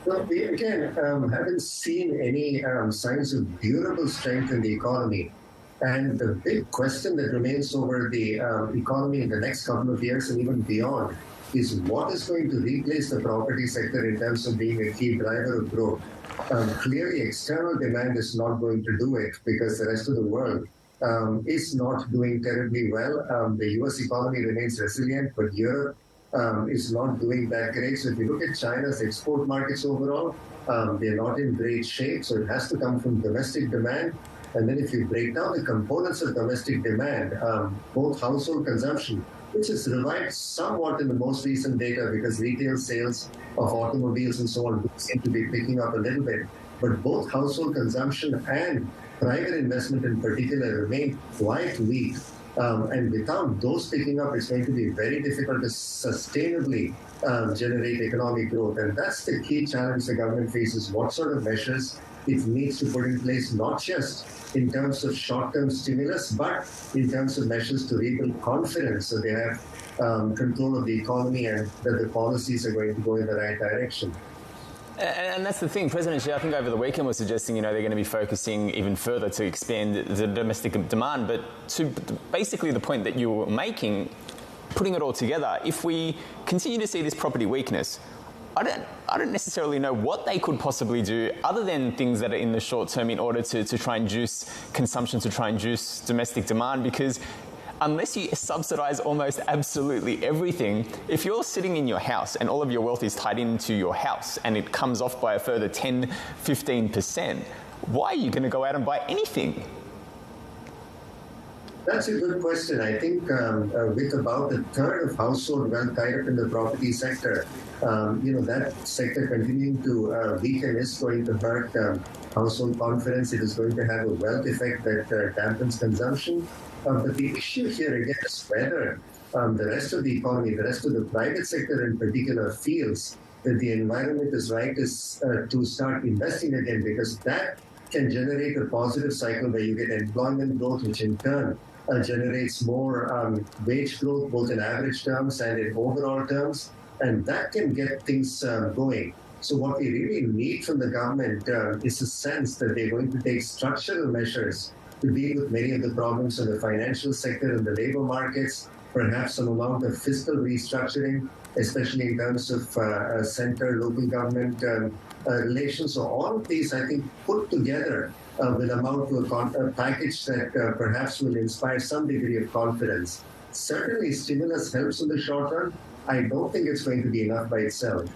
So we again haven't seen any signs of durable strength in the economy. And the big question that remains over the economy in the next couple of years and even beyond is what is going to replace the property sector in terms of being a key driver of growth. Clearly, external demand is not going to do it because the rest of the world is not doing terribly well. The US economy remains resilient, but Europe is not doing that great. So if you look at China's export markets overall, they're not in great shape. So it has to come from domestic demand. And then if you break down the components of domestic demand, both household consumption, which has revived somewhat in the most recent data because retail sales of automobiles and so on seem to be picking up a little bit. But both household consumption and private investment in particular remain quite weak. And without those picking up, it's going to be very difficult to sustainably generate economic growth. And that's the key challenge the government faces, what sort of measures it needs to put in place, not just in terms of short-term stimulus, but in terms of measures to rebuild confidence so they have control of the economy and that the policies are going to go in the right direction. And that's the thing. President Xi, I think over the weekend, was suggesting, they're going to be focusing even further to expand the domestic demand. But to basically the point that you were making, putting it all together, if we continue to see this property weakness, I don't necessarily know what they could possibly do other than things that are in the short term in order to try and juice consumption, to try and juice domestic demand, because unless you subsidize almost absolutely everything, if you're sitting in your house and all of your wealth is tied into your house and it comes off by a further 10, 15%, why are you going to go out and buy anything? That's a good question. I think with about a third of household wealth tied up in the property sector, that sector continuing to weaken is going to hurt household confidence. It is going to have a wealth effect that dampens consumption. But the issue here again is whether the rest of the economy, the rest of the private sector in particular, feels that the environment is right to start investing again, because that can generate a positive cycle where you get employment growth, which in turn generates more wage growth, both in average terms and in overall terms, and that can get things going. So what we really need from the government is a sense that they're going to take structural measures to deal with many of the problems in the financial sector and the labor markets, perhaps some amount of fiscal restructuring, especially in terms of center-local government relations. So all of these, I think, put together will amount to a package that perhaps will inspire some degree of confidence. Certainly, stimulus helps in the short run. I don't think it's going to be enough by itself.